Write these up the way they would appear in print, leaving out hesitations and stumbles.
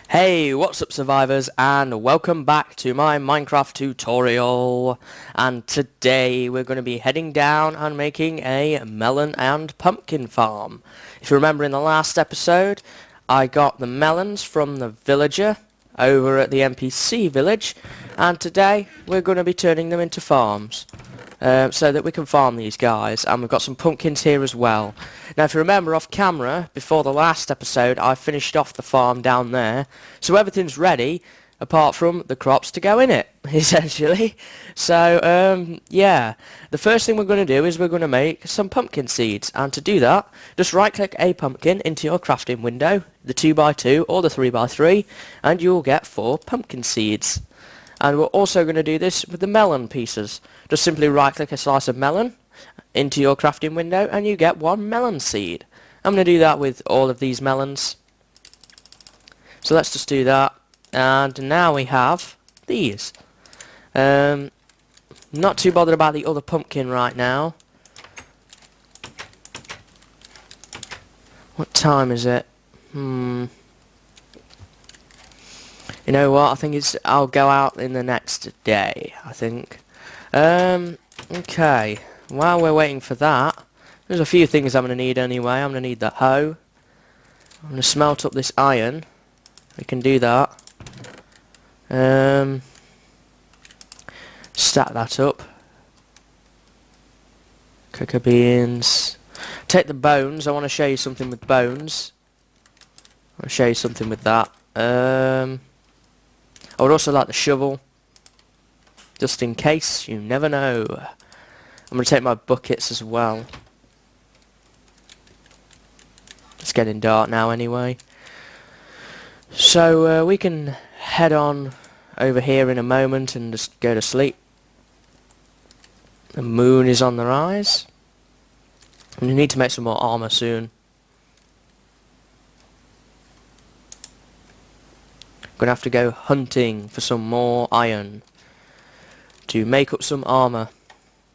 Hey, what's up survivors, and welcome back to my Minecraft tutorial. And today we're going to be heading down and making a melon and pumpkin farm. If you remember in the last episode, I got the melons from the villager over at the NPC village, and today we're going to be turning them into farms. So that we can farm these guys, and we've got some pumpkins here as well. Now if you remember off camera, before the last episode, I finished off the farm down there, so everything's ready apart from the crops to go in it, essentially. So yeah, the first thing we're going to do is we're going to make some pumpkin seeds, and to do that, just right click a pumpkin into your crafting window, the 2x2 or the 3x3, and you'll get 4 pumpkin seeds. And we're also going to do this with the melon pieces. Just simply right click a slice of melon into your crafting window and you get 1 melon seed. I'm going to do that with all of these melons. So let's just do that. And now we have these. Not too bothered about the other pumpkin right now. What time is it? You know what, I think I'll go out in the next day, I think. Okay, while we're waiting for that, there's a few things I'm going to need anyway. I'm going to need the hoe. I'm going to smelt up this iron. We can do that. Stack that up. Cocoa beans. Take the bones. I want to show you something with bones. I'll show you something with that. I would also like the shovel, just in case, you never know. I'm going to take my buckets as well. It's getting dark now anyway. So we can head on over here in a moment and just go to sleep. The moon is on the rise. And we need to make some more armor soon. Gonna have to go hunting for some more iron to make up some armor,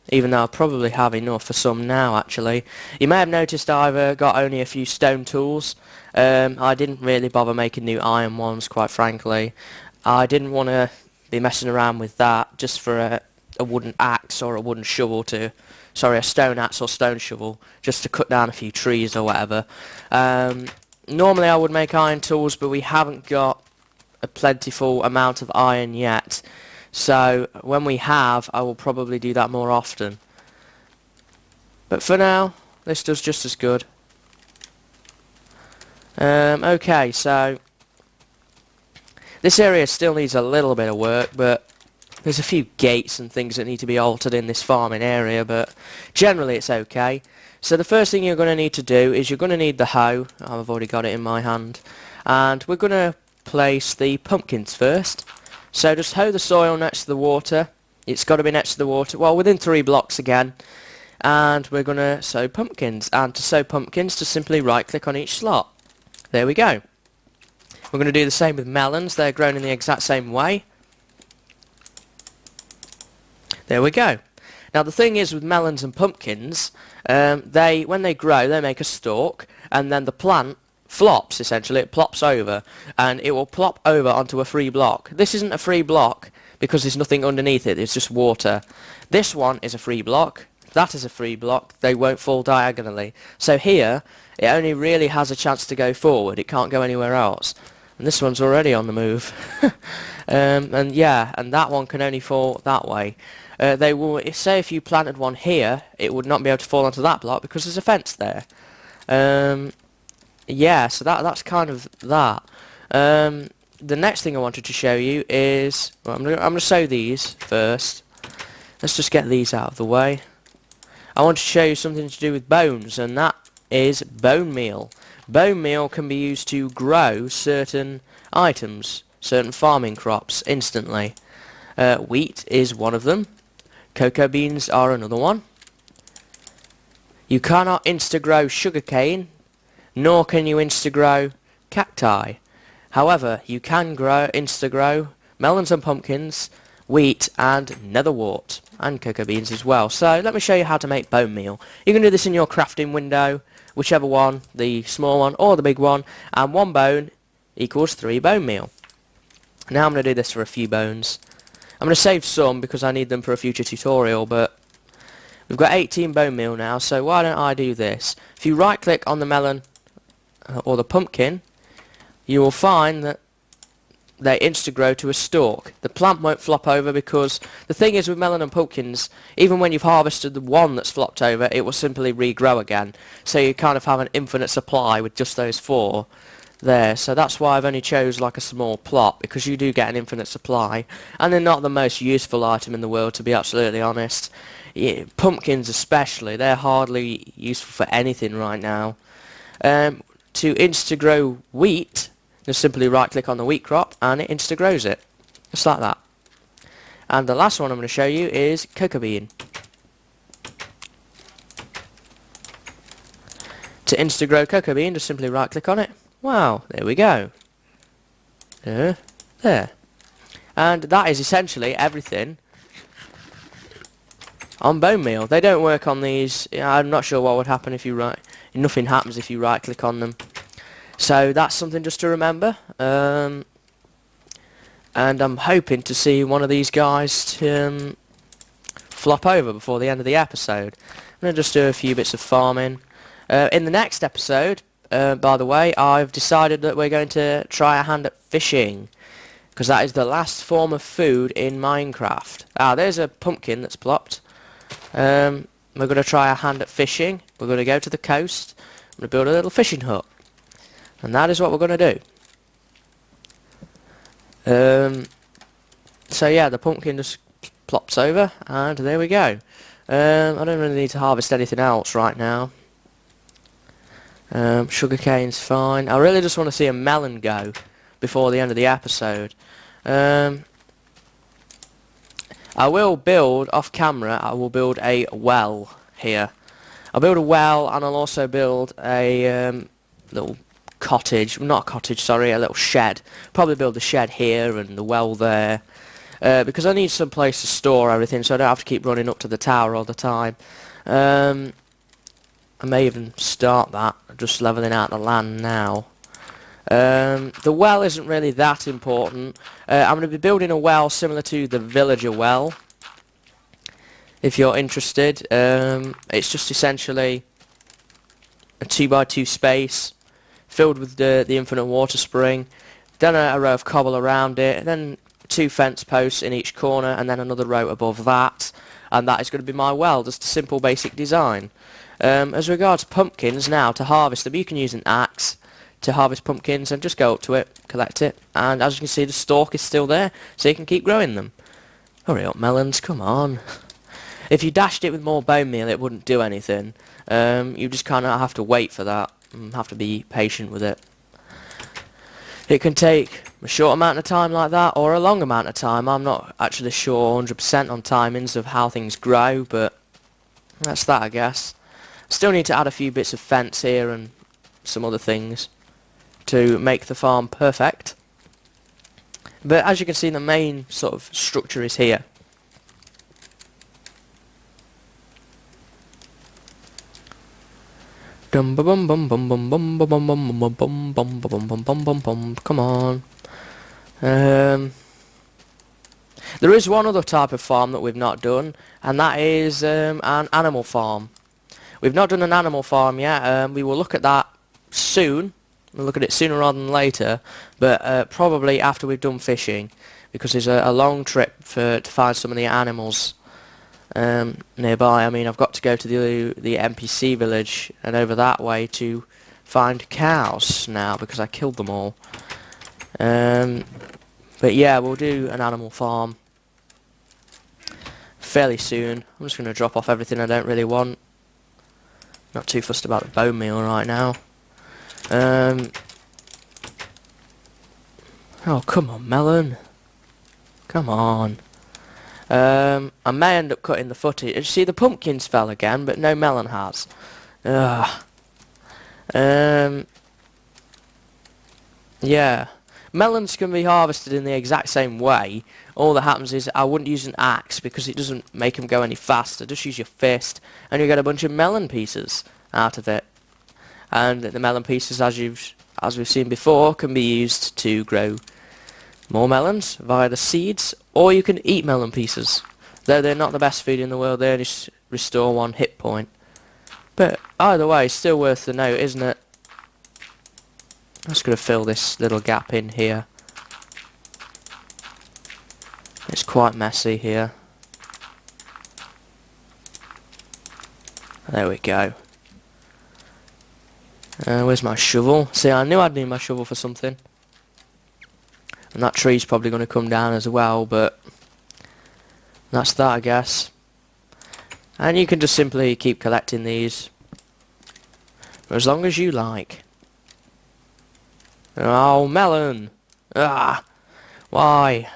even though I probably have enough for some now. Actually, you may have noticed I've got only a few stone tools. I didn't really bother making new iron ones, quite frankly. I didn't want to be messing around with that just for a wooden axe or a wooden shovel to, sorry, a stone axe or stone shovel, just to cut down a few trees or whatever. Normally I would make iron tools, but we haven't got a plentiful amount of iron yet, so when we have, I will probably do that more often. But for now, this does just as good. Okay, so this area still needs a little bit of work, but there's a few gates and things that need to be altered in this farming area, but generally it's okay. So the first thing you're going to need to do is you're going to need the hoe. I've already got it in my hand, and we're going to place the pumpkins first. So just hoe the soil next to the water. It's got to be next to the water, well, within 3 blocks again. And we're going to sow pumpkins, and to sow pumpkins, just simply right click on each slot. There we go. We're going to do the same with melons. They're grown in the exact same way. There we go. Now the thing is with melons and pumpkins, when they grow, they make a stalk, and then the plant flops, essentially. It plops over, and it will plop over onto a free block. This isn't a free block because there's nothing underneath it, it's just water. This one is a free block, that is a free block, they won't fall diagonally. So here, it only really has a chance to go forward, it can't go anywhere else. And this one's already on the move. And yeah, and that one can only fall that way. They will, say if you planted one here, it would not be able to fall onto that block because there's a fence there. Yeah, so that's kind of that. The next thing I wanted to show you is, well, I'm gonna sow these first. Let's just get these out of the way. I want to show you something to do with bones, and that is bone meal. Bone meal can be used to grow certain items, certain farming crops instantly. Wheat is one of them. Cocoa beans are another one. You cannot insta-grow sugarcane, nor can you insta-grow cacti. However, you can insta-grow melons and pumpkins, wheat and netherwort, and cocoa beans as well. So let me show you how to make bone meal. You can do this in your crafting window, whichever one, the small one or the big one, and 1 bone equals 3 bone meal. Now I'm going to do this for a few bones. I'm going to save some because I need them for a future tutorial, but we've got 18 bone meal now, so why don't I do this? If you right click on the melon or the pumpkin, you will find that they insta-grow to a stalk. The plant won't flop over because the thing is with melon and pumpkins, even when you've harvested the one that's flopped over, it will simply regrow again. So you kind of have an infinite supply with just those 4 there. So that's why I've only chose like a small plot, because you do get an infinite supply. And they're not the most useful item in the world, to be absolutely honest. Yeah, pumpkins especially, they're hardly useful for anything right now. To insta-grow wheat, just simply right click on the wheat crop and it insta-grows it. Just like that. And the last one I'm going to show you is cocoa bean. To insta-grow cocoa bean, just simply right click on it. Wow, there we go. There. And that is essentially everything on bone meal. They don't work on these. I'm not sure what would happen if you nothing happens if you right click on them. So that's something just to remember. And I'm hoping to see one of these guys flop over before the end of the episode. I'm going to just do a few bits of farming. In the next episode, by the way, I've decided that we're going to try a hand at fishing, because that is the last form of food in Minecraft. Ah, there's a pumpkin that's plopped. We're going to try a hand at fishing. We're going to go to the coast. I'm going to build a little fishing hut. And that is what we're going to do. So yeah, the pumpkin just plops over, and there we go. I don't really need to harvest anything else right now. Sugarcane's fine. I really just want to see a melon go before the end of the episode. I will build, off camera, I will build a well here. I'll build a well, and I'll also build a little cottage, not a cottage, sorry, a little shed. Probably build the shed here and the well there, because I need some place to store everything so I don't have to keep running up to the tower all the time. I may even start that, just levelling out the land now. The well isn't really that important. I'm going to be building a well similar to the villager well, if you're interested. It's just essentially a 2x2 space filled with the infinite water spring, then a row of cobble around it, and then 2 fence posts in each corner, and then another row above that, and that is going to be my well, just a simple basic design. As regards pumpkins now, to harvest them, you can use an axe to harvest pumpkins and just go up to it, collect it, and as you can see the stalk is still there, so you can keep growing them. Hurry up, melons, come on. If you dashed it with more bone meal, it wouldn't do anything. You just kind of have to wait for that. Have to be patient with it. It can take a short amount of time like that or a long amount of time. I'm not actually sure 100% on timings of how things grow, but that's that, I guess. Still need to add a few bits of fence here and some other things to make the farm perfect. But as you can see, the main sort of structure is here. Come on. There is one other type of farm that we've not done, and that is an animal farm. We've not done an animal farm yet. We will look at that soon. We'll look at it sooner rather than later, but probably after we've done fishing, because there's a long trip to find some of the animals nearby. I mean, I've got to go to the NPC village and over that way to find cows now, because I killed them all. But yeah, we'll do an animal farm fairly soon. I'm just going to drop off everything I don't really want. Not too fussed about the bone meal right now. Oh, come on, melon. Come on. I may end up cutting the footage. You see, the pumpkins fell again, but no melon has. Ugh. Yeah. Melons can be harvested in the exact same way. All that happens is I wouldn't use an axe because it doesn't make them go any faster. Just use your fist and you get a bunch of melon pieces out of it. And the melon pieces, as you've as we've seen before, can be used to grow more melons via the seeds, or you can eat melon pieces. Though they're not the best food in the world, they only restore 1 hit point. But either way, still worth the note, isn't it? I'm just going to fill this little gap in here. It's quite messy here. There we go. Where's my shovel? See, I knew I'd need my shovel for something. And that tree's probably going to come down as well, but that's that, I guess. And you can just simply keep collecting these for as long as you like. Oh, melon! Ah! Why?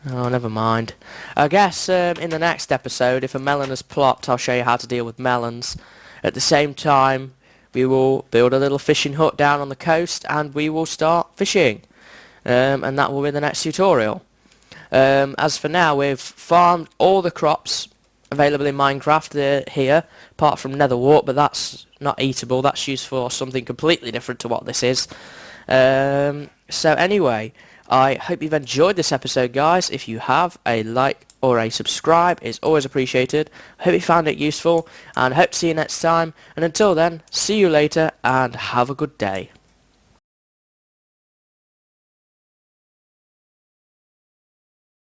Oh, never mind. I guess in the next episode, if a melon has plopped, I'll show you how to deal with melons. At the same time, we will build a little fishing hut down on the coast and we will start fishing. And that will be the next tutorial. As for now, we've farmed all the crops available in Minecraft here, apart from nether wart, but that's not eatable. That's used for something completely different to what this is. So anyway, I hope you've enjoyed this episode, guys. If you have, a like or a subscribe is always appreciated. I hope you found it useful, and I hope to see you next time. And until then, see you later, and have a good day.